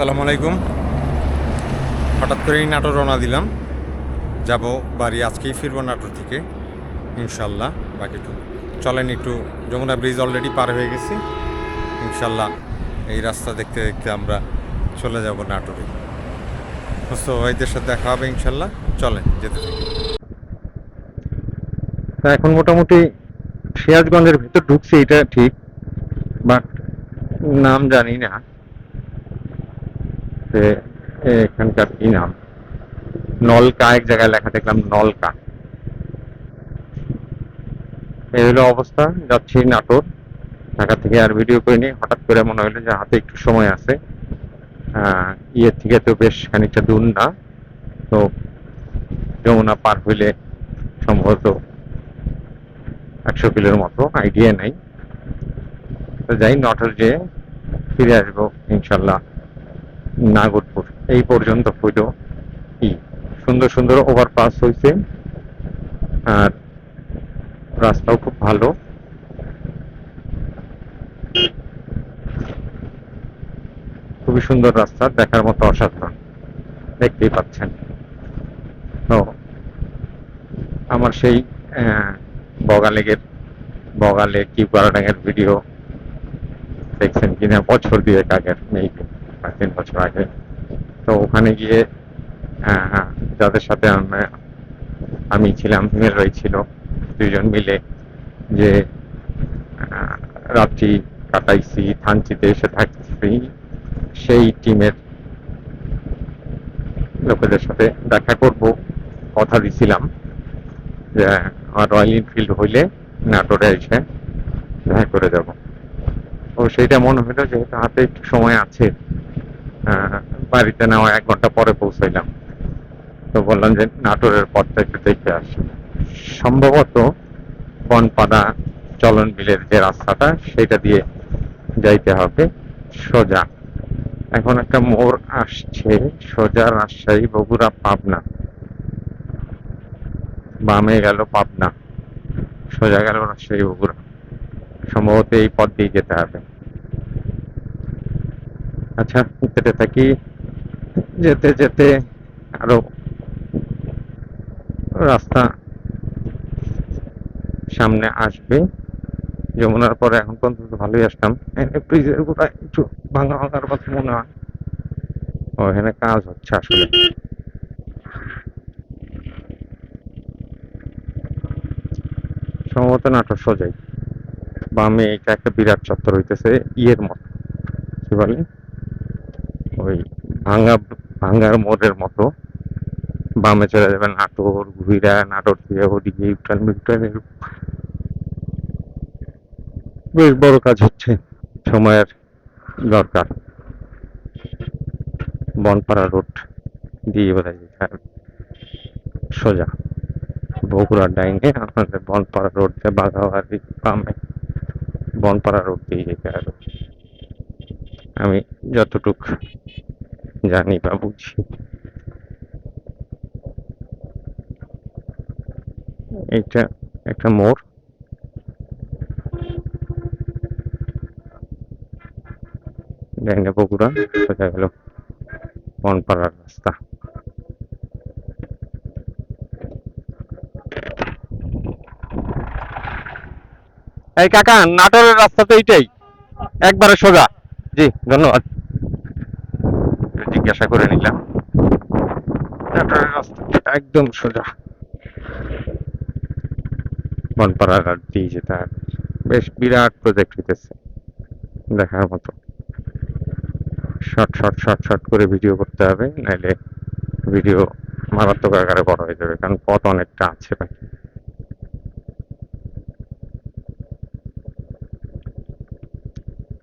আসসালামু আলাইকুম। হঠাৎ করেই নাটোর রওনা দিলাম, যাব বাড়ি। আজকেই ফিরবো নাটোর থেকে ইনশাল্লাহ। বাকিটুকু চলেন, একটু যমুনা ব্রিজ অলরেডি পার হয়ে গেছি ইনশাল্লাহ। এই রাস্তা দেখতে দেখতে আমরা চলে যাব নাটোরে। তো ভাইদের সাথে দেখা হবে ইনশাল্লাহ। চলেন যেতে থাকি। এখন মোটামুটি সিরাজগঞ্জের ভিতর ঢুকছি, এটা ঠিক, বাট নাম জানি না যে এখানকার কি নাম। নলকা এক জায়গায় লেখা দেখলাম, নলকা। এই হলো অবস্থা, যাচ্ছি নাটোর। ঢাকা থেকে আর ভিডিও করিনি, হঠাৎ করে মনে হলো যে হাতে একটু সময় আছে। ইয়ের থেকে তো বেশ খানিকটা দূর না, তো যমুনা পার হইলে সম্ভবত 100 কিলোর মতো, আইডিয়া নাই। তো যাই, নাটোর যেয়ে ফিরে আসবো ইনশাল্লাহ নাগরপুর। এই পর্যন্ত হইল কি সুন্দর সুন্দর ওভারপাস হয়েছে, আর রাস্তাও খুব ভালো। খুবই সুন্দর রাস্তা, দেখার মতো অসাধারণ, দেখতেই পাচ্ছেন। তো আমার সেই বগালেগের বগালে কিউকারাডাঙ্গের ভিডিও দেখছেন কিনা, বছর 2 আগের, মেবি 3 বছর আগে। তো ওখানে গিয়ে যাদের সাথে আমি ছিলাম, হিমেল রাই ছিল, 2জন মিলে যে রাত্রি কাটাইছি, থানচিতে এসে থাকছি, সেই টিমের লোকেদের সাথে দেখা করব কথা দিছিলাম যে আমার রয়্যাল এনফিল্ড হইলে নাটোরে এসে দেখা করে যাব। ও সেইটা মনে হলো, যেহেতু হাতে একটু সময় আছে, বাড়িতে নেওয়া 1 ঘন্টা পরে পৌঁছাইলাম, তো বললাম যে নাটোরের পথটা একটু দেখে আসি। সম্ভবত বনপাড়া চলন বিলের যে রাস্তাটা, সেটা দিয়ে যাইতে হবে সোজা। এখন একটা মোড় আসছে, সোজা রাজশাহী, বগুড়া, পাবনা। বামে গেল পাবনা, সোজা গেল রাজশাহী, বগুড়া। সম্ভবত এই পথ দিয়ে যেতে হবে। আচ্ছা, যেতে থাকি। যেতে যেতে আরো রাস্তা সামনে আসবে। যমুনার পরে এখন পর্যন্ত ভালোই আসলাম। ব্রিজের গোড়ায় একটু ভাঙা ভাঙার কথা মনে হয়, ওখানে কাজ হচ্ছে আসলে। সম্ভবত নাটোর সোজাই। বামে এটা একটা বিরাট চত্বর হইতেছে, ইয়ের মতো, কি বলে, ওই ভাঙ্গা ভাঙ্গার মোড়ের মতো। বামে চলে যাবে নাটোর, ঘুইরা নাটোর থেকে ওদিকে ইউটার্ন মিউটার্ন, বেশ বড় কাজ হচ্ছে, সময়ের দরকার। বনপাড়া রোড দিয়ে বোধহয় যেতে হবে সোজা। বগুড়ার ডাইনে আমাদের বনপাড়া রোড দিয়ে বাঘাবাড়ি, বামে বনপাড়া রোড দিয়ে যেতে হবে, আমি যতটুক জানি বা বুঝি। এইটা একটা মোড়, ডাইনে বগুড়া, সোজা গেল বনপাড়ার রাস্তা। এই কাকা, নাটোরের রাস্তা তো এইটাই, একবারে সোজা? জি, ধন্যবাদ। জিজ্ঞাসা করে নিলাম। নাটোরের রাস্তা একদম সোজা, বনপাড়ার রাত দিয়ে যেতে হবে। বেশ বিরাট প্রজেক্ট হইতেছে, দেখার মতো। শর্ট শর্ট শর্ট শর্ট করে ভিডিও করতে হবে, নাইলে ভিডিও মারাত্মক আকারে বড় হয়ে যাবে, কারণ পথ অনেকটা আছে বাকি।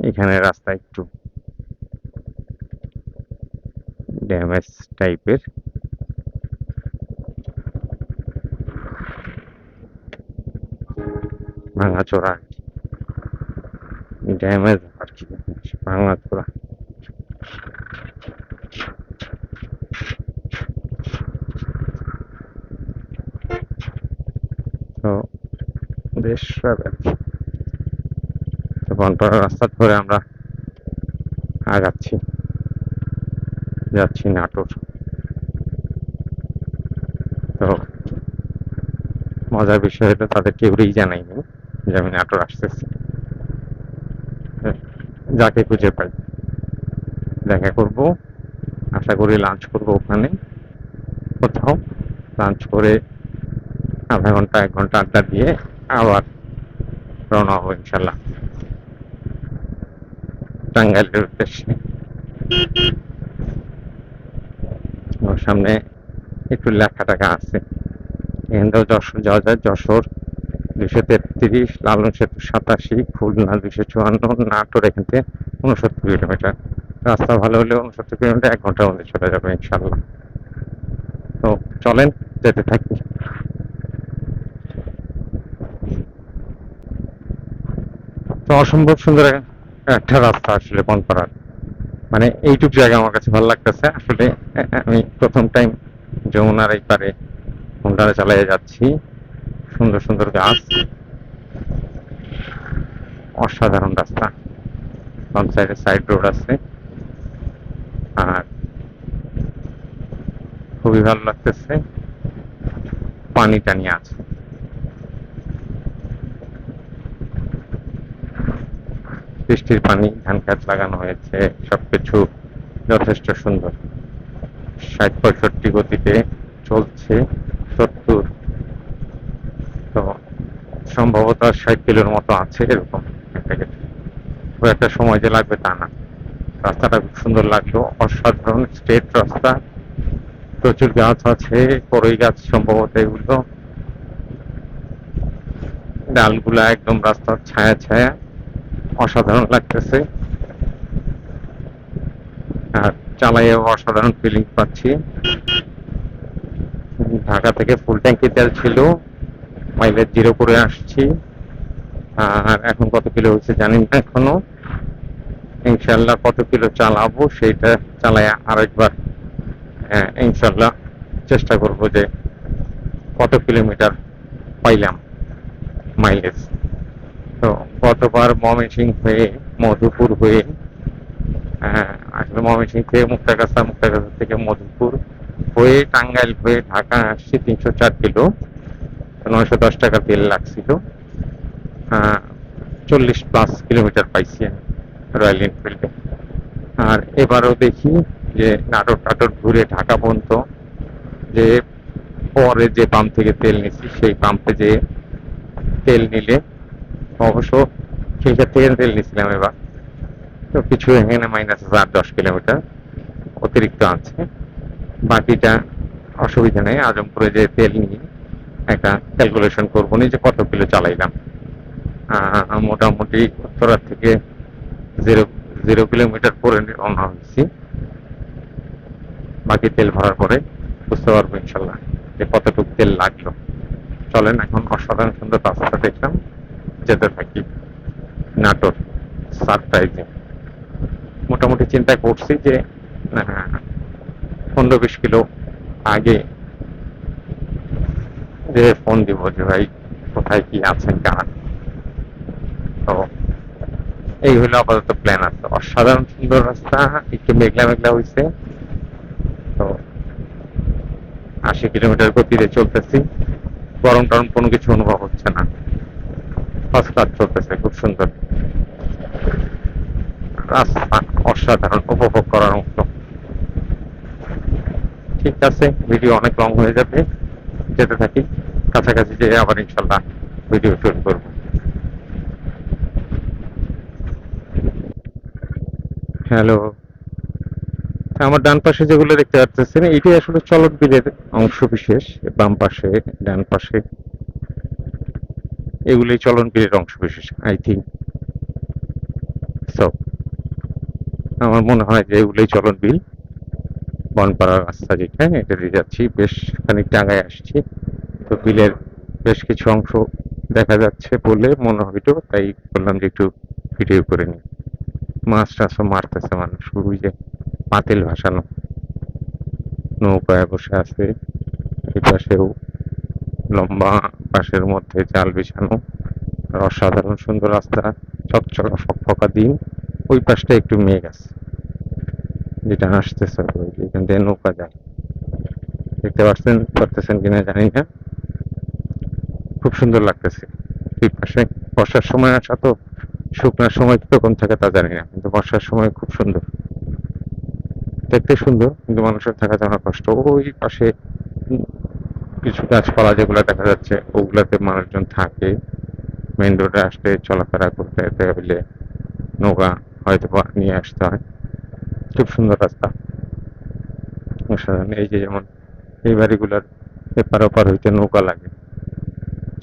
এখানে রাস্তা একটু ড্যামেজ টাইপের, ভাঙাচোরা আর কি, ড্যামেজ আর কি, ভাঙাচোরা। তো বেশ বনপাড়া রাস্তা ধরে আমরা আগাচ্ছি। যাচ্ছি নাটোর। তো মজার বিষয় হলো তাদের কেউই জানাইনি যে আমি নাটোর আসতেছি। যাকে খুঁজে পাই দেখা করব, আশা করি লাঞ্চ করব ওখানে কোথাও। লাঞ্চ করে আধা ঘন্টা 1 ঘন্টা আড্ডা দিয়ে আবার রওনা হবো ইনশাল্লাহ টাঙ্গাইলের উদ্দেশ্যে। ওর সামনে একটু লেখা টাকা আছে, এখান থেকেও যশোর যাওয়া যায়। যশোর 233, লালন সেতু 87, খুলনা 254, নাটোর এখান থেকে 69 কিলোমিটার। রাস্তা ভালো হলে 69 কিলোমিটার 1 ঘন্টার মধ্যে চলে যাবে ইনশাল্লাহ। তো চলেন যেতে থাকি। তো অসম্ভব সুন্দর একটা রাস্তা আসলে বনপাড়ার, মানে এইটুক জায়গা আমার কাছে ভালো লাগতেছে আসলে। আমি প্রথম টাইম যমুনার এই পারে হোন্ডা চালিয়ে যাচ্ছি, সুন্দর সুন্দর গাছ, অসাধারণ রাস্তা, বাম সাইডে সাইড রোড আছে, আর খুবই ভালো লাগতেছে। পানি টানি আছে, বৃষ্টির পানি, ধান গাছ লাগানো হয়েছে, সবকিছু যথেষ্ট সুন্দর। 60-65 গতিতে চলছে, 70। তো সম্ভবত 60 কিলোর মতো আছে এরকম একটা কিছু। খুব একটা সময় যে লাগবে তা না। রাস্তাটা খুব সুন্দর লাগলো, অসাধারণ স্ট্রেট রাস্তা, প্রচুর গাছ আছে, কড়ই গাছ সম্ভবত এগুলো, ডালগুলা একদম রাস্তার ছায়া ছায়া, অসাধারণ লাগতেছে। আর চালাইয়েও অসাধারণ ফিলিং পাচ্ছি। ঢাকা থেকে ফুল ট্যাঙ্কি তেল ছিল, মাইলেজ 0 করে আসছি। আর এখন কত কিলো হচ্ছে জানি না এখনো। ইনশাল্লাহ কত কিলো চালাবো সেইটা চালায় আরেকবার ইনশাল্লাহ চেষ্টা করব যে কত কিলোমিটার পাইলাম মাইলেজ। তো গতবার ময়মনসিংহ হয়ে মধুপুর হয়ে, আসলে ময়মনসিংহ থেকে মুক্তাগাছা, মুক্তাগাছা থেকে মধুপুর হয়ে টাঙ্গাইল হয়ে ঢাকা আসছি 304 কিলো, 910 টাকা তেল লাগছিল। 40+ কিলোমিটার পাইছি আমি রয়্যাল এনফিল্ডে। আর এবারও দেখি যে নাটোর টাটোর ঘুরে ঢাকা পর্যন্ত, যে পরে যে পাম্প থেকে তেল নিচ্ছি সেই পাম্পে যে তেল নিলে, অবশ্য সেইখান থেকে তেল নিচ্ছিলাম এবার, তো কিছু এখানে মাইনাস আছে 8-10 কিলোমিটার অতিরিক্ত আছে। বাকিটা অসুবিধা নেই, আজমপুরে যে তেল নিয়ে একটা ক্যালকুলেশন করবো নি যে কত কিলো চালাইলাম। মোটামুটি উত্তরার থেকে 0 0 কিলোমিটার পরে রওনা হয়েছি। বাকি তেল ভরার পরে বুঝতে পারবো ইনশাল্লাহ যে কতটুকু তেল লাগলো। চলেন এখন অসাধারণ সুন্দর রাস্তা দেখলাম, যেতে থাকি নাটোর সারপ্রাইজে। মোটামুটি চিন্তা করছি যে 15-20 কিলো আগে যে ফোন দিব যে ভাই কোথায় কি আছেন কারা। তো এই হলো আপাতত প্ল্যান আছে। অসাধারণ সুন্দর রাস্তা, একটু মেঘলা মেঘলা হয়েছে। তো 80 কিলোমিটার গতিতে চলতেছি, গরম টরম কোনো কিছু অনুভব হচ্ছে না, ফার্স্ট ক্লাস চলতেছে, খুব সুন্দর রাস্তা, অসাধারণ, উপভোগ করার মতো। ঠিক আছে, ভিডিও অনেক লং হয়ে যাবে, যেতে থাকি, কাছাকাছি যেয়ে আবার ইনশাল্লাহ ভিডিও শুট করবো। হ্যালো। আমার ডান পাশে যেগুলো দেখতে পাচ্ছেন এটি আসলে চলক বিলের অংশ বিশেষ। বাম পাশে, ডান পাশে এগুলোই চলন বিলের অংশ বিশেষ, আই থিঙ্ক সো। আমার মনে হয় যে এগুলোই চলন বিল। বনপাড়ার রাস্তা যেটা, এটা দিয়ে যাচ্ছি, বেশ খানিকটা আগায় আসছি। তো বিলের বেশ কিছু অংশ দেখা যাচ্ছে বলে মনে হইল, তাই বললাম যে একটু ভিডিও করে নিই। মাছ টাছও মারতেছে মানুষ, ওই যে পাতিল ভাসানো নৌকায় বসে আছে। এই পাশেও লম্বা বাঁশের মধ্যে জাল বিছানো, আর অসাধারণ সুন্দর রাস্তা, চকচকা ফকফকা দিন। ওই পাশটা একটু মেঘ আছে, যেটা আসতেছে এখান থেকে নৌকা যায়, দেখতে পারতেছেন কিনা জানি না, খুব সুন্দর লাগতেছে। এই পাশে বর্ষার সময় আসা তো, শুকনার সময় কিরকম থাকে তা জানি না, কিন্তু বর্ষার সময় খুব সুন্দর, দেখতে সুন্দর, কিন্তু মানুষের থাকা যাওয়া কষ্ট। ওই পাশে উম, কিছু গাছপালা যেগুলো দেখা যাচ্ছে ওগুলাতে মানুষজন থাকে। মেইন রোডে আসতে চলাফেরা করতে যেতে হলে নৌকা হয়তো বা নিয়ে আসতে হয়। খুব সুন্দর রাস্তা, অসাধারণ। এই যে যেমন এই বাড়িগুলোর এপার ওপার হইতে নৌকা লাগে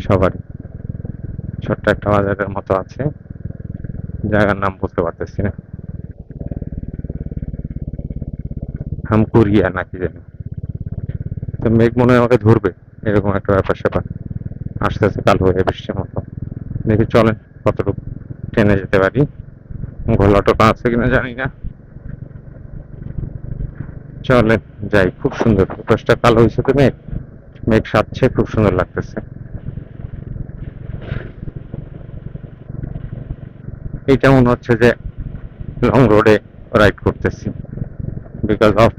সবারই। ছোট্ট একটা বাজারের মতো আছে, জায়গার নাম বলতে পারতেছি না, হামকুরিয়া নাকি জানি। তো মেঘ মনে হয় আমাকে ধরবে, এরকম একটা ব্যাপার স্যাপার আস্তে আস্তে কাল হয়ে বৃষ্টির মতো। দেখি চলেন কতটুকু ট্রেনে যেতে পারি, ঘোলা টোকা আছে কিনা জানি না। চলেন যাই, খুব সুন্দর আকাশটা কালো হয়েছে তো, মেঘ মেঘ সাজছে, খুব সুন্দর লাগতেছে। এইটা মনে হচ্ছে যে লং রোডে রাইড করতেছি, বিকজ অফ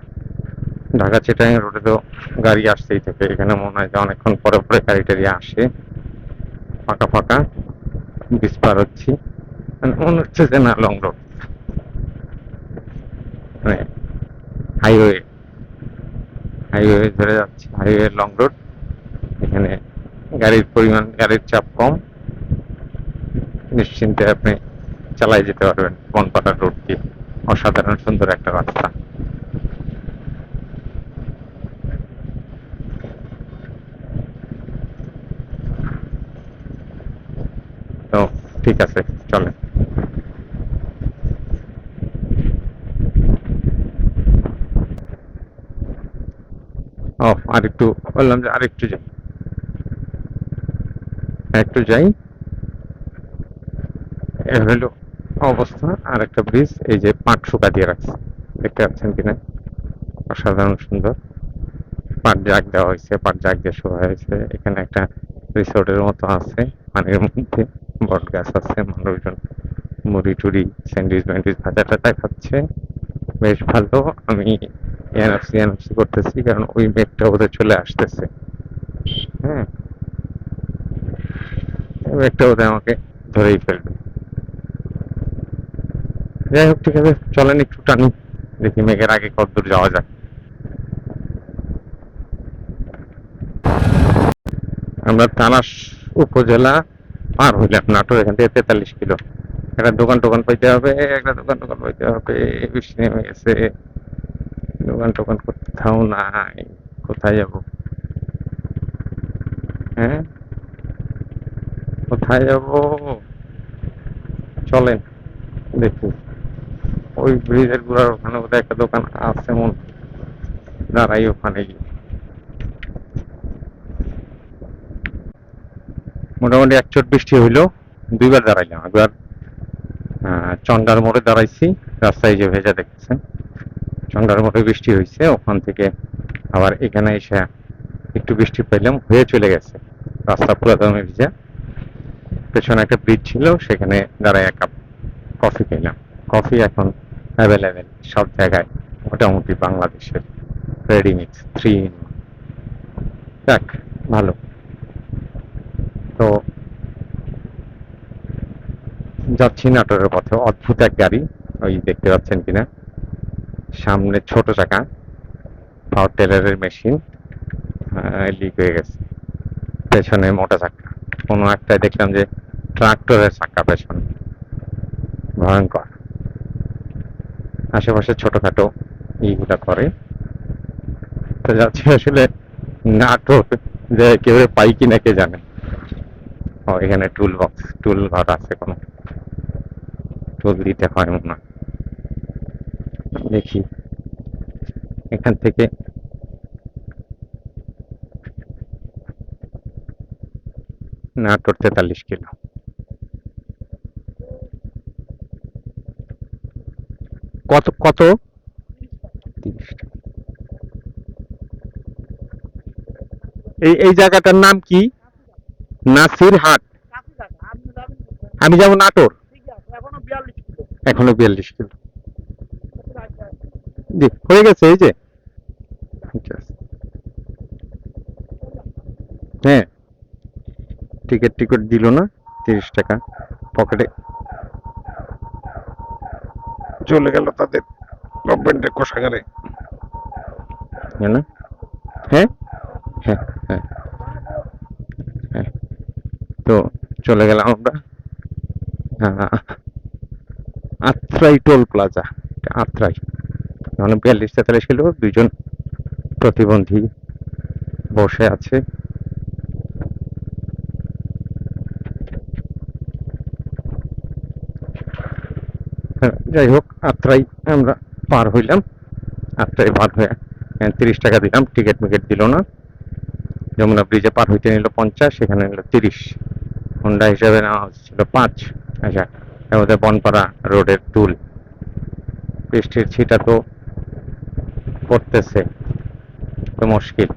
ঢাকা চিটাগাং রোডে তো গাড়ি আসতেই থাকে, এখানে মনে হয় যে অনেকক্ষণ পরে পরে গাড়ি টাড়ি আসে, ফাঁকা ফাঁকা ব্রিজ পার হচ্ছি, মানে মনে হচ্ছে যে না লং রোড, মানে হাইওয়ে, হাইওয়ে ধরে যাচ্ছি, হাইওয়ে লং রোড। এখানে গাড়ির পরিমাণ, গাড়ির চাপ কম, নিশ্চিন্তে আপনি চালাই যেতে পারবেন বনপাড়া রোড দিয়ে। অসাধারণ সুন্দর একটা রাস্তা। তো ঠিক আছে, চলেন। ও আরেকটু, বললাম যে আরেকটু যাই, একটু যাই। এ হলো অবস্থা। আর একটা ব্রিজ, এই যে পাট শুকা দিয়ে রাখছে, দেখতে পাচ্ছেন কিনা, অসাধারণ সুন্দর। পাট জাগ দেওয়া হয়েছে, পাট জাগ দিয়ে শোয়া হয়েছে। এখানে একটা রিসোর্টের মতো আছে, পানির মধ্যে বট গাছ আছে, মানুষজন মুড়ি টুড়ি স্যান্ডউইচ ম্যান্ডউইচ ভাজা টাজা খাচ্ছে, বেশ ভালো। আমি এনএফসি এনএফসি করতেছি, কারণ ওই মেঘটা ওদের চলে আসতেছে। হ্যাঁ, ওই মেঘটা ওদের আমাকে ধরেই ফেলবে। যাই হোক, ঠিক আছে, চলেন একটু টানি, দেখি মেঘের আগে কতদূর যাওয়া যায়। আমরা তানাস উপজেলা পার হইলাম, নাটোর এখান থেকে 43 কিলো। একটা দোকান টোকান পাইতে হবে, একটা দোকান টোকান পাইতে হবে, বৃষ্টি নেমে গেছে, দোকান টোকান কোথাও নাই, কোথায় যাব? হ্যাঁ, কোথায় যাব? চলেন দেখি, ওই ব্রিজের গুড়ার ওখানে বোধহয় একটা দোকান আছে, মন দাঁড়াই ওখানে গিয়ে। মোটামুটি একচোট বৃষ্টি হইলো, দুইবার দাঁড়াইলাম। একবার চন্ডার মোড়ে দাঁড়াইছি, রাস্তায় যে ভেজা দেখতেছেন, চন্ডার মোড়ে বৃষ্টি হয়েছে, ওখান থেকে আবার এখানে এসে একটু বৃষ্টি পেলাম, হয়ে চলে গেছে, রাস্তা পুরো দমে ভিজা। পেছনে একটা ব্রিজ ছিল, সেখানে দাঁড়ায় এক কাপ কফি খেলাম। কফি এখন অ্যাভেলেবেল সব জায়গায়, মোটামুটি বাংলাদেশের, রেডি মিক্স 3 in 1। যাক, ভালো। তো যাচ্ছি নাটোরের পথে, অদ্ভুত এক গাড়ি, ওই দেখতে পাচ্ছেন কিনা, সামনে ছোট চাকা, পাওয়ার টেলারের মেশিন লিক হয়ে গেছে, পেছনে মোটা চাকা। কোনো একটাই দেখলাম যে ট্রাক্টরের চাকা পেছনে, ভয়ঙ্কর। আশেপাশে ছোটখাটো এইগুলা করে। তো যাচ্ছি আসলে নাটোর, যে কেউ পাই কিনা কে জানে। ও, এখানে টুল বক্স, টুল ঘর আছে, কোনো টুল দিতে হয় মনে হয়। দেখি এখান থেকে নাটোর 43 কিলো। কত কত? 30 টাকা। এই জায়গাটার নাম কি? নাসির হাট। আমি যাব নাটোর, এখনো 42 কিলো। জি হয়ে গেছে, এই যে ঠিক আছে। হ্যাঁ, টিকিট টিকিট দিল না, 30 টাকা পকেটে চলে গেল তাদের গভর্নমেন্টের কোষাগারে, না? হ্যাঁ, হ্যাঁ, হ্যাঁ, হ্যাঁ। তো চলে গেলাম আমরা আহ, আত্রাই টোল প্লাজা। এটা আত্রাই, মানে 42-43 ছিল, দুইজন প্রতিবন্ধী বসে আছে। হ্যাঁ, যাই হোক, আত্রাই আমরা পার হইলাম। আত্রাই পার হয়ে 30 টাকা দিলাম, টিকিট মিকেট দিল না। যমুনা ব্রিজে পার হইতে নিল 50, সেখানে নিল 30। হুন্ডা হিসাবে নেওয়া হচ্ছিল 5। আচ্ছা, এর মধ্যে বনপাড়া রোডের টুল, বৃষ্টির ছিটা তো পড়তেছে, তো মুশকিল।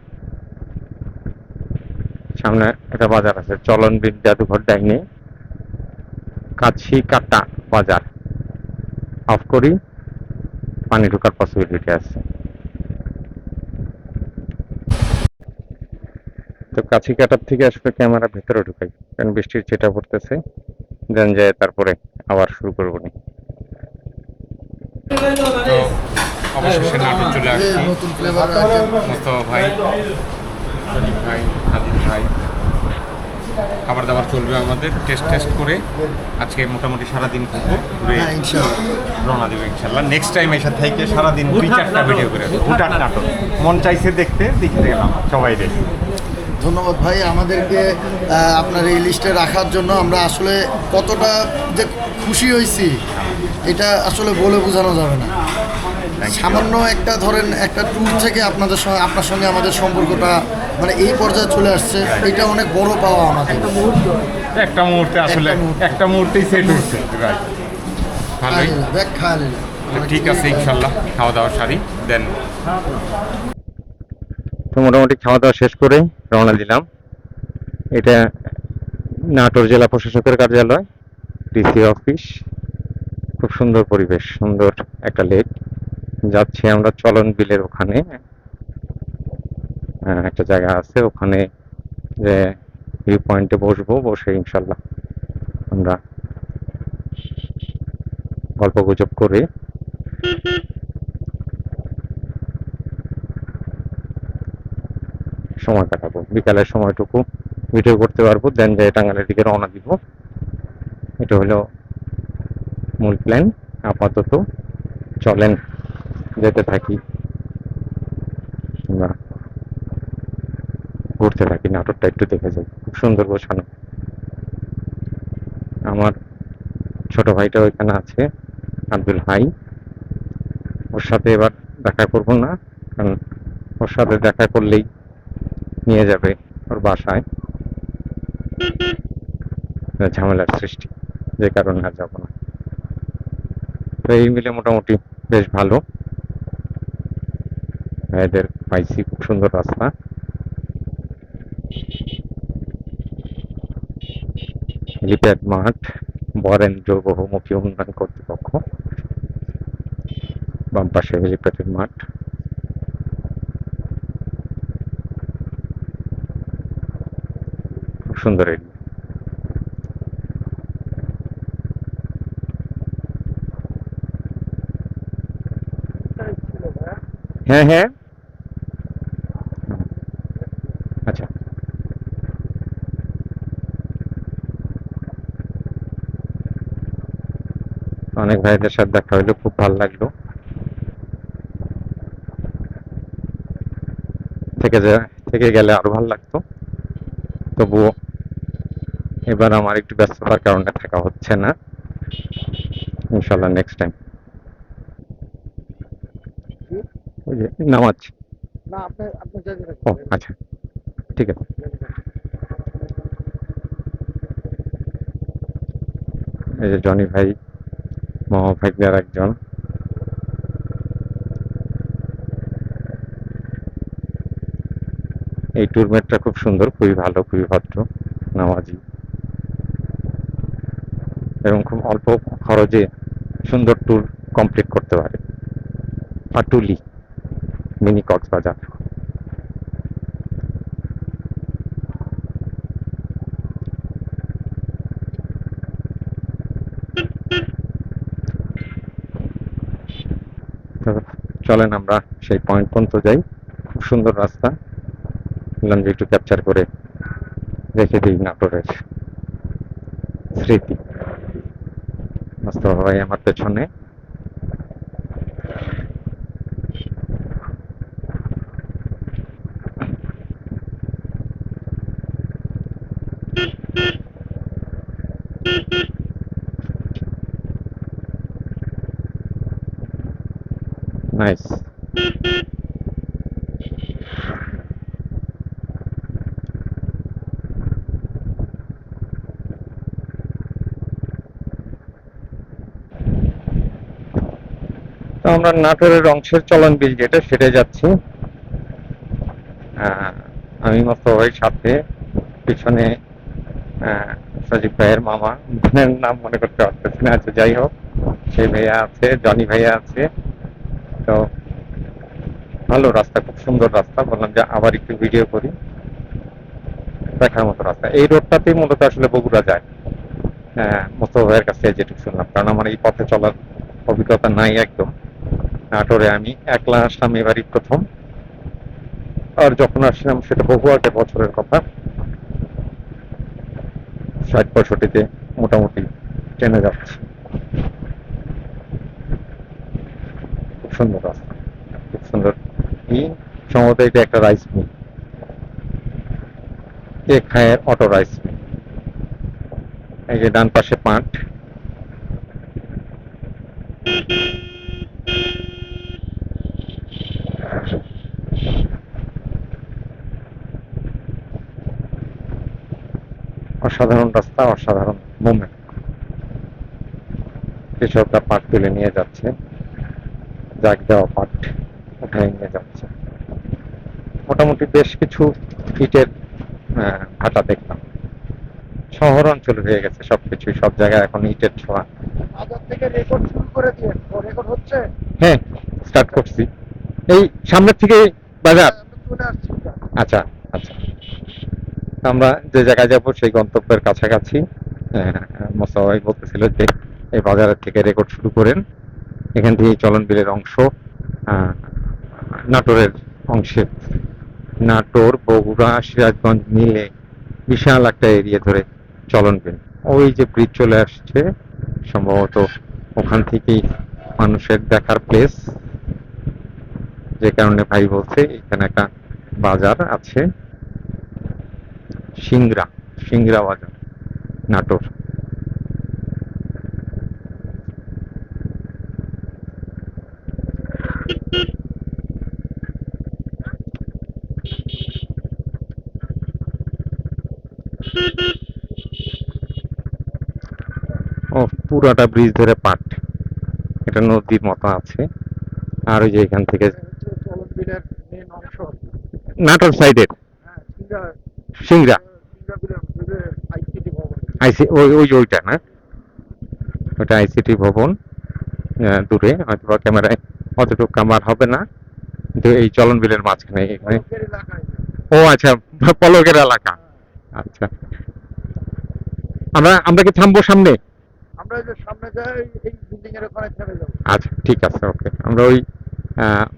সামনে একটা বাজার আছে, চলনবিল জাদুঘর ডাইনে, কাছি কাটা বাজার। অফ করি, পানি ঢোকার পসিবিলিটি আছে। তো কাছি কাটার থেকে আসলে ক্যামেরা ভেতরে ঢুকাই, কারণ বৃষ্টির ছিটা পড়তেছে। দেন যায় তারপরে আবার শুরু করবো নি। তো অবশেষে নাটক চলে আসছি। নতুন ফ্লেভার মোস্তফা ভাই, সলিম ভাই, হাদিদ ভাই, খাবার দাবার চলবে আমাদের, টেস্ট করে আজকে মোটামুটি সারাদিন ঘুরবো, ঘুরে হ্যাঁ ইনশাআল্লাহ রওনা দেবো ইনশাল্লাহ। নেক্সট টাইম এসে থেকে সারাদিন 2-4টা ভিডিও করে দেবো। হুটহাট নাটক মন চাইছে দেখতে, দেখতে গেলাম সবাই দেখে। ধন্যবাদ ভাই আমাদেরকে আপনার এই লিস্টে রাখার জন্য। আমরা আসলে কতটা যে খুশি হয়েছি এটা আসলে বলে বোঝানো যাবে না। সামান্য একটা ধরেন একটা ট্যুর থেকে আপনাদের সঙ্গে আপনার সঙ্গে আমাদের সম্পর্কটা মানে এই পর্যায়ে চলে আসছে, এটা অনেক বড় পাওয়া আমাদের। একটা মুহূর্তে আসলে একটা মুহূর্তেই সেট হচ্ছে ভাই, ভালোই। দেখ খালি ঠিক আছে ইনশাল্লাহ, খাওয়া দাওয়া সারি দেন। তো মোটামুটি খাওয়া দাওয়া শেষ করে রওনা দিলাম। এটা নাটোর জেলা প্রশাসকের কার্যালয়, ডিসি অফিস। খুব সুন্দর পরিবেশ, সুন্দর একটা লেক। যাচ্ছি আমরা চলন বিলের ওখানে, একটা জায়গা আছে ওখানে, যে ভিউ পয়েন্টে বসবো, বসে ইনশাল্লাহ আমরা গল্প গুজব করে সময় কাটাবো। বিকালের সময়টুকু ভিডিও করতে পারবো, দেন যাই টাঙ্গালের দিকে রওনা দিব। এটা হলো মূল প্ল্যান। আপাতত চলেন যেতে থাকি, আমরা ঘুরতে থাকি, নাটকটা একটু দেখে যাই। খুব সুন্দর গোছানো। আমার ছোট ভাইটা ওইখানে আছে, আব্দুল হাই। ওর সাথে এবার দেখা করব না, কারণ ওর সাথে দেখা করলেই নিয়ে যাবে ওর বাসায়, ঝামেলার সৃষ্টি, যে কারণে আর যাবো না। তো এই মিলে মোটামুটি বেশ ভালো। ভাইদের পাইছি, খুব সুন্দর রাস্তা। হেলিপ্যাড মাঠ, বরেন্দ্র বহুমুখী উন্নয়ন কর্তৃপক্ষ, বাম পাশে হেলিপ্যাডের মাঠ। খুব সুন্দর এরিয়া। হ্যাঁ, হ্যাঁ, আচ্ছা। অনেক ভাইদের সাথে দেখা হইলো, খুব ভালো লাগলো। থেকে যা থেকে গেলে আরো ভালো লাগতো, তবুও এবার আমার একটু ব্যস্ততার কারণে থাকা হচ্ছে না। ইনশাল্লাহ নেক্সট টাইম। ওই যে নামাজ। না আপনি আপনি ও আচ্ছা, ঠিক আছে। এই যে জনি ভাই, মহাভাগ্যের একজন। এই ট্যুরমেটটা খুব সুন্দর, খুবই ভালো, খুবই ভদ্র, নামাজি, এবং খুব অল্প খরচে সুন্দর ট্যুর কমপ্লিট করতে পারে। পাটুলি মিনি কক্সবাজার। তো চলেন আমরা সেই পয়েন্ট পর্যন্ত যাই। খুব সুন্দর রাস্তা, বললাম যে একটু ক্যাপচার করে রেখে দিই নাটোরের স্মৃতি। মোস্তফা ভাই আমার পেছনে। নাইস। তো আমরা নাটোরের অংশের চলন বিল যেটা সেটা যাচ্ছি। আমি মোস্তফা ভাইয়ের সাথে, পিছনে সজীব ভাইয়ের মামা, বোনের নাম মনে করতে পারতেছি না, আচ্ছা যাই হোক, সেই ভাইয়া আছে, জনি ভাইয়া আছে। তো ভালো রাস্তা, খুব সুন্দর রাস্তা। বললাম যে আবার একটু ভিডিও করি, দেখার মতো রাস্তা। এই রোডটাতেই মূলত আসলে বগুড়া যায়, মোস্তফা ভাইয়ের কাছে যেটুকু শুনলাম, কারণ আমার এই পথে চলার অভিজ্ঞতা নাই একদম। নাটোরে আমি একলা আসলাম এবারই প্রথম, আর যখন আসলাম সেটা বহু আগে, বছরের কথা, 60-65-তে মোটামুটি ট্রেনে যাচ্ছে। খুব সুন্দর রাস্তা, খুব সুন্দর। এই সম্ভবত এটা একটা রাইস মিল, এক খায়ের অটো রাইস মিল। এই যে ডান পাশে পাট। অসাধারণ রাস্তা, অসাধারণ মুভমেন্ট। কৃষকরা পাট তুলে নিয়ে যাচ্ছে, জাগ দেওয়া পাট উঠায় নিয়ে যাচ্ছে। মোটামুটি বেশ কিছু ইটের ভাটা দেখলাম। শহর অঞ্চল হয়ে গেছে সবকিছুই, সব জায়গায় এখন ইটের ছোঁয়া। বাজার থেকে রেকর্ড শুরু করে দিয়ে রেকর্ড হচ্ছে। হ্যাঁ, স্টার্ট করছি। এই সামনের থেকে বাজার। আমরা চলে আসছি। আচ্ছা আচ্ছা, আমরা যে জায়গায় যাব সেই গন্তব্যের কাছাকাছি। মোস্তফা ভাই বলতেছিল যে এই বাজারের থেকে রেকর্ড শুরু করেন, এখান থেকে চলন বিলের অংশ, আহ, নাটোরের অংশে, নাটোর, বগুড়া, সিরাজগঞ্জ মিলে বিশাল একটা এরিয়া ধরে চলন বিল। ওই যে ব্রিজ চলে আসছে, সম্ভবত ওখান থেকেই মানুষের দেখার প্লেস, যে কারণে ভাই বলছে এখানে একটা বাজার আছে, সিংড়া, সিংড়া বাজার, নাটোর। ও, পুরাটা ব্রিজ ধরে পাট, এটা নদীর মতো আছে। আর ওই যে এখান থেকে চলন বিলের মেন অংশ। নাটোর সাইডের হ্যাঁ, সিঙ্গা সিংড়া, সিঙ্গা বিলের যে আইসিটি ভবন। আইসি ওইটা না, ওটা আইসিটি ভবন। দূরে হয়তো বা ক্যামেরায় অতটুকু কামার হবে না, কিন্তু এই চলন বিলের মাঝখানে এখানে। পলকের এলাকায়। ও আচ্ছা, পলকের এলাকা। আচ্ছা, আমরা আমরা কি থামবো সামনে? আমরা এই যে সামনে যাই, এই বিল্ডিং এর ওখানে থেমে যাবো। আচ্ছা ঠিক আছে, ওকে। আমরা ওই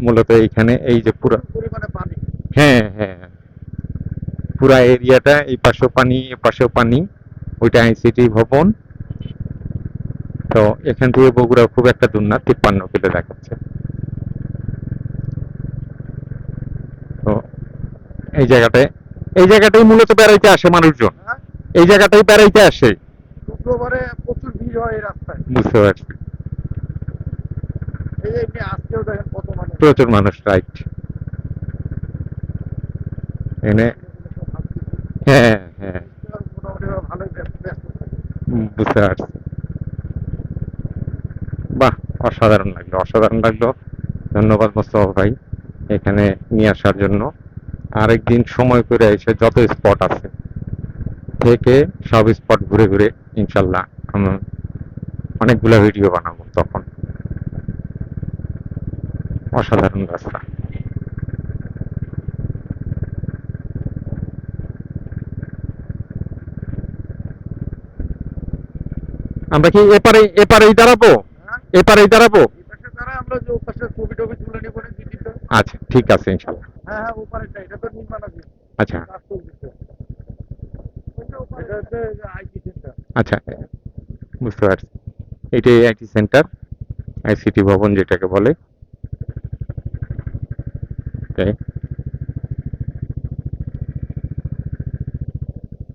মূলত এইখানে এই যে পুরো, পরিমাণে পানি। হ্যাঁ হ্যাঁ, পুরা এরিয়াটা, এই পাশেও পানি, এ পাশেও পানি, ওইটা আইসিটি ভবন। তো এখান থেকে বগুড়া খুব একটা দূর না, 53 কিলো দেখাচ্ছে। তো এই জায়গাটায়, এই জায়গাটাই মূলত বেড়াইতে আসে মানুষজন, হ্যাঁ, এই জায়গাটাই বেড়াইতে আসে। শুক্রবারে প্রচুর ভিড় হয় এই রাস্তায়। বুঝতে পারছি, এই যে এমনি আজকেও দেখেন কত মানুষ। প্রচুর মানুষ, রাইট। এনে হ্যাঁ হ্যাঁ, মোটামুটি ভালোই ব্যস্ত থাকে। বুঝতে পারছি। বাহ, অসাধারণ লাগলো, অসাধারণ লাগলো। ধন্যবাদ মোস্তফা ভাই এখানে নিয়ে আসার জন্য। আরেকদিন সময় করে এসে যত স্পট আছে থেকে সব স্পট ঘুরে ঘুরে ইনশাল্লাহ আমি অনেকগুলো ভিডিও বানাবো তখন। অসাধারণ রাস্তা। আমরা কি এপারেই দাঁড়াবো? এপারেই দাঁড়াবো? এই পাশে দ্বারা আমরা যে ও পাশে ছবি টবি তুলে নিব না দুই তিনটা। আচ্ছা ঠিক আছে ইনশাল্লাহ। হ্যাঁ হ্যাঁ, ওপারেরটা এটা তো নির্মাণাধীন, আচ্ছা কাজ চলতেছে। এটা হচ্ছে আইটি সেন্টার। আচ্ছা, বুঝতে পারছি। এটাই আইটি সেন্টার, আইসিটি ভবন যেটাকে বলে। Okay,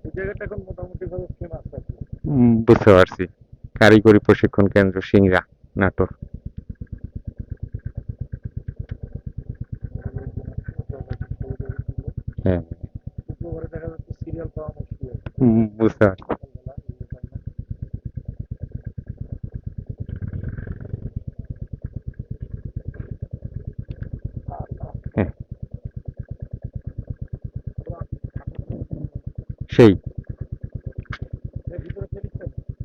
এই জায়গাটা এখন মোটামুটি ভাবে ফেমাস আছে। বুঝতে পারছি। কারিগরি প্রশিক্ষণ কেন্দ্র সিংড়া, নাটোর। হ্যাঁ, উপরে দেখা যাচ্ছে সিরিয়াল পাওয়া মুশকিল। বুঝতে পারছি। হ্যাঁ, সেই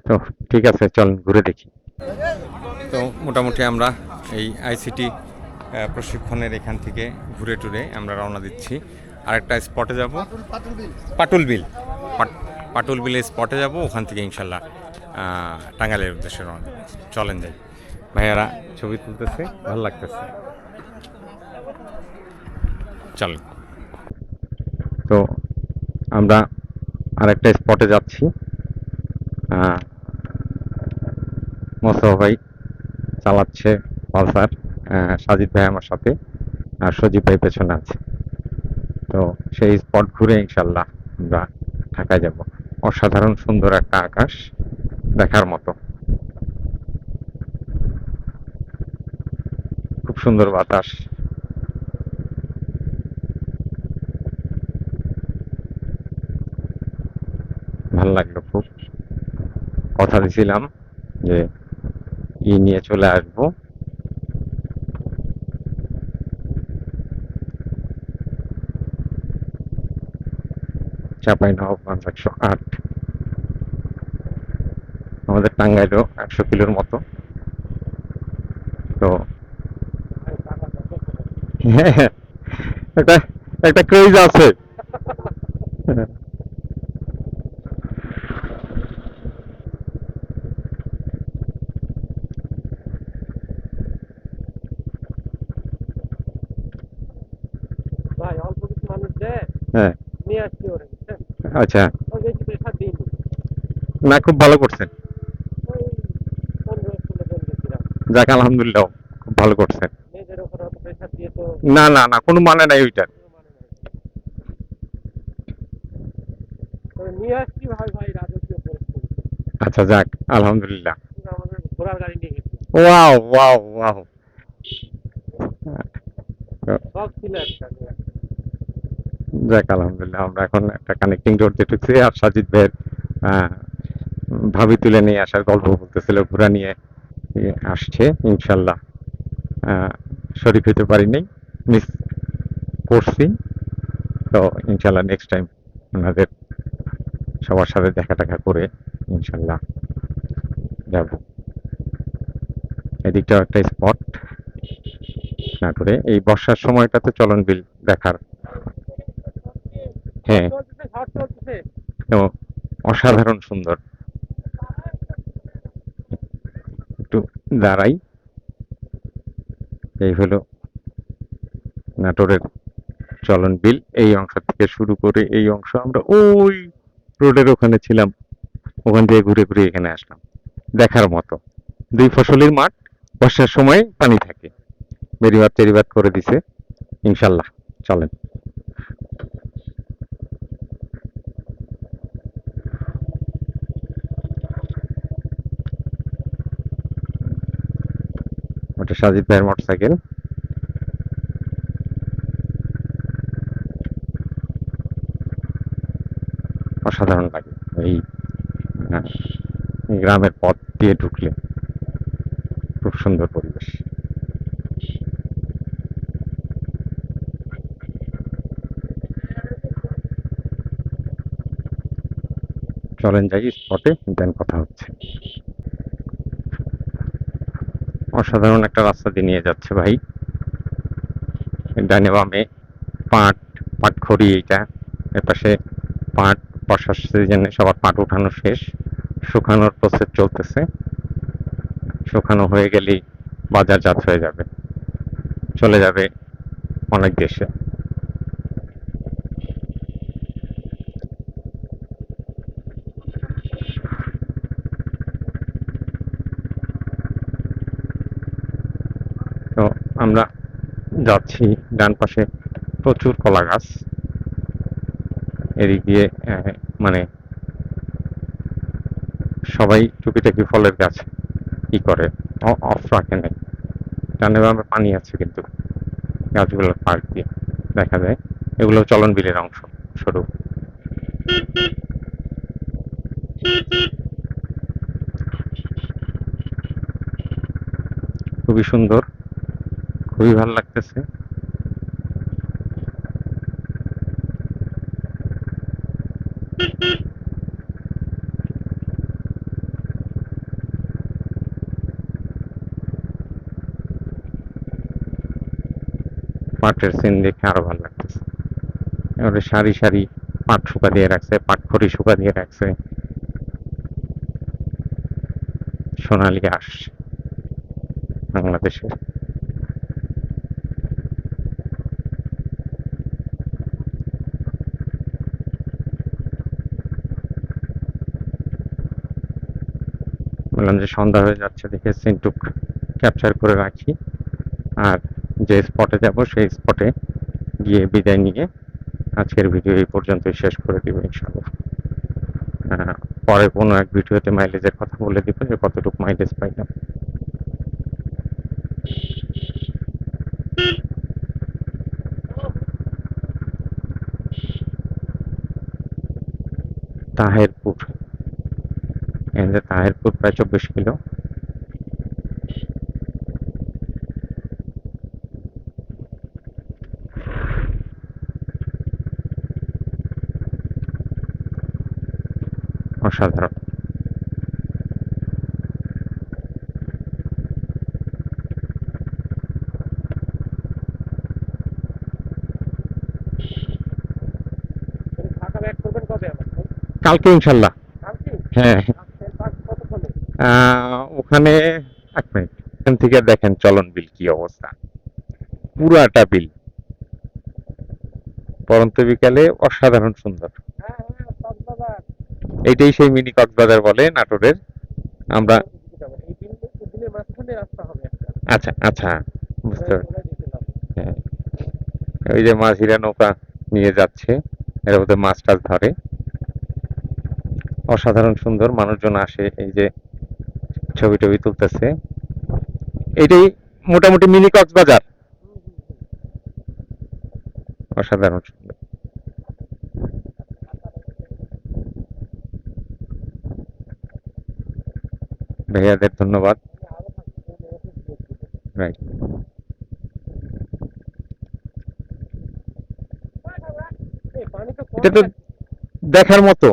তো ঠিক আছে, চল ঘুরে দেখি। তো মোটামুটি আমরা এই আইসিটি প্রশিক্ষণের এখান থেকে ঘুরে টুরে আমরা রওনা দিচ্ছি আরেকটা স্পটে যাব, পাটুল বিল। পাটুল বিলের স্পটে যাব, ওখান থেকে ইনশাল্লাহ টাঙ্গাইলের উদ্দেশ্যে রওনা দেব। চলেন যাই। ভাইয়ারা ছবি তুলতেছে, ভালো লাগতেছে। চলেন। তো আমরা আরেকটা স্পটে যাচ্ছি। মোস্তফা ভাই চালাচ্ছে পালসার, সাজিদ ভাই আমার সাথে, আর সজীব ভাই পেছনে আছে। তো সেই স্পট ঘুরে ইনশাল্লাহ আমরা ঢাকায় যাব। অসাধারণ সুন্দর একটা আকাশ, দেখার মতো। খুব সুন্দর বাতাস। ভাল লাগলো খুব। কথা দিছিলাম যে নিয়ে চলে আসবো। চাঁপাইনবাবগঞ্জ 108, আমাদের টাঙ্গাইলও 100 কিলোর মতো। তো হ্যাঁ, একটা একটা ক্রেজ আছে। ভাই অল্প কিছু মানুষ দেয়, হ্যাঁ, নিয়ে আসছি ওরে, বুঝছেন? আচ্ছা। ও বেশি প্রেশার দিইনি। না, খুব ভালো করছেন। ওই 15-16 জন গেছিলাম। যাক আলহামদুলিল্লাহ, খুব ভালো করছেন। নিজের ওপরে অত প্রেশার দিয়ে তো না না না, কোনো মানে নাই ওইটার। কোনো মানে নাই। তবে নিয়ে আসছি ভাই, ভাই রাজকীয় পরিস্থিতি। আচ্ছা যাক আলহামদুলিল্লাহ। পুরো আমাদের ঘোড়ার গাড়ি নিয়ে গেছিলাম। Wow wow wow. সব ছিল একটা। যাক আলহামদুলিল্লাহ, আমরা এখন একটা কানেক্টিং রোড যেটুকছি। আর সাজিদ ভাইয়ের আহ, ভাবি তুলে নিয়ে আসার গল্প বলতেছিল, ঘোরা নিয়ে আসছে ইনশাল্লাহ। শরীর হইতে পারিনি, মিস করছি। তো ইনশাল্লাহ নেক্সট টাইম ওনাদের সবার সাথে দেখা টাকা করে ইনশাল্লাহ যাব। এদিকটাও একটা স্পট নাটোরে, এই বর্ষার সময়টাতে চলন বিল দেখার। হ্যাঁ, চলতেছে, ঝড় চলতেছে। তো অসাধারণ সুন্দর। একটু দাঁড়াই। এই হলো নাটোরের চলন বিল। এই অংশ থেকে শুরু করে এই অংশ আমরা ওই রোডের ওখানে ছিলাম, ওখান থেকে ঘুরে ঘুরে এখানে আসলাম। দেখার মতো। দুই ফসলের মাঠ, বর্ষার সময় পানি থাকে। বেড়িবাঁধ টেরিবাদ করে দিছে ইনশাল্লাহ। চলেন। ওটা সাজিদ ভাইয়ের মোটরসাইকেল। অসাধারণ লাগে এই আহ, গ্রামের পথ দিয়ে ঢুকলে। খুব সুন্দর পরিবেশ। চলেন যাই স্পটে, দেন কথা হচ্ছে। অসাধারণ একটা রাস্তা দিয়ে নিয়ে যাচ্ছে ভাই। ডানে বামে পাট, পাটখড়ি এইটা, এপাশে পাট বর্ষার সিজনে সবার পাট উঠানো শেষ, শুকানোর প্রসেস চলতেছে। শুকানো হয়ে গেলেই বাজারজাত হয়ে যাবে, চলে যাবে অনেক দেশে। তো আমরা যাচ্ছি, ডান পাশে প্রচুর কলা গাছ, এদিক দিয়ে মানে সবাই টুকিটাকি ফলের গাছ ই করে, অফ রাখে নাই। ডানে বামে পানি আছে কিন্তু গাছগুলোর পার্ক দিয়ে দেখা যায়, এগুলো চলন বিলের অংশ স্বরূপ। খুবই সুন্দর, খুবই ভালো লাগতেছে। পাটের সিন দেখে আরো ভালো লাগতেছে। এবারে সারি সারি পাট শুকা দিয়ে রাখছে, পাটখড়ি শুকা দিয়ে রাখছে, সোনালী ঘাস বাংলাদেশের। বললাম যে সন্ধ্যা হয়ে যাচ্ছে দেখে সিনটুক ক্যাপচার করে রাখি, আর যে স্পটে যাব সেই স্পটে গিয়ে বিদায় নিয়ে আজকের ভিডিও এই পর্যন্তই শেষ করে দিব ইনশাআল্লাহ। পরে কোনো এক ভিডিওতে মাইলেজের কথা বলে দিব যে কতটুকু মাইলেজ পাইলাম। তাহেরপুর, তাহেরপুর প্রায় 24 কিলো। অসাধারণ। কালকে ইনশাল্লাহ। হ্যাঁ, ওখানে 1 মিনিট, এখান থেকে দেখেন চলন বিল কি অবস্থা, পুরাটা বিল পরন্ত বিকালে অসাধারণ সুন্দর। এইটাই সেই মিনি কক্সবাজার বলে নাটোরের। আমরা আচ্ছা আচ্ছা, বুঝতে পারছি। হ্যাঁ, ওই যে মাঝিরা নৌকা নিয়ে যাচ্ছে, এর মধ্যে মাছ টাছ ধরে, অসাধারণ সুন্দর। মানুষজন আসে, এই যে ছবি টবি তুলতেছে। এটাই মোটামুটি মিনি কক্সবাজার, অসাধারণ সুন্দর। ভাইয়াদের ধন্যবাদ। রাইট, এটা তো দেখার মতো।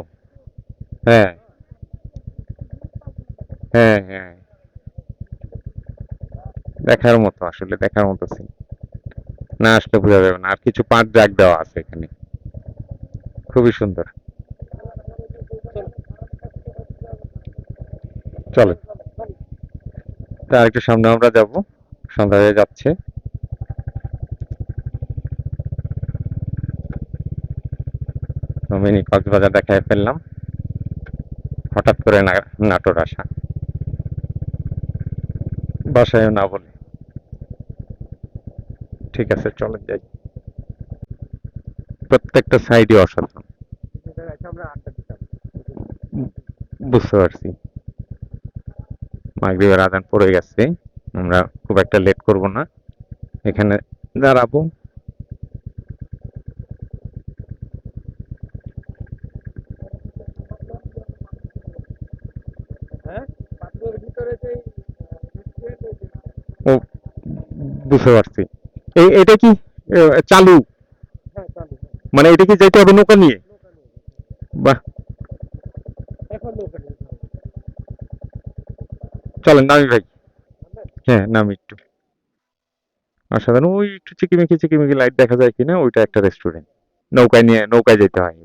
হ্যাঁ হ্যাঁ হ্যাঁ, দেখার মতো, আসলে দেখার মতো scene। না আসলে বোঝা যাবে না। আর কিছু পাট জাগ দেওয়া আছে এখানে, খুবই সুন্দর। চলো, তার একটু সামনে আমরা যাব, সন্ধ্যা হয়ে যাচ্ছে। মিনি কক্সবাজার দেখায় ফেললাম, হঠাৎ করে নাটোর আসা, বাসায়ও না বলে। ঠিক আছে, চলে যাই। প্রত্যেকটা সাইডই অসাধারণ। বুঝতে পারছি, মাগরিবের আজান পড়ে গেছে, আমরা খুব একটা লেট করব না, এখানে দাঁড়াবো। ও, বুঝতে পারছি। এটা কি চালু, মানে এটা কি যেতে হবে নৌকা নিয়ে? বাহ, চলেন নামি ভাই। হ্যাঁ, নামি একটু। অসাধারণ। ওই একটু চিকিমিকি লাইট দেখা যায় কিনা, ওইটা একটা রেস্টুরেন্ট। নৌকায় যেতে হয়।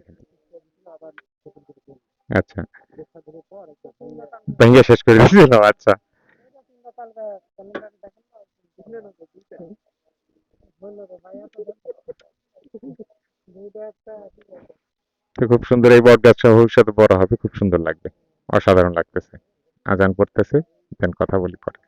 আচ্ছা, ভেঙে শেষ করে দিয়েছিল। আচ্ছা, তো খুব সুন্দর। এই বট গাছটা ভবিষ্যতে বড় হবে, খুব সুন্দর লাগবে। অসাধারণ লাগতেছে। আজান পড়তেছে, দেন কথা বলি পরে।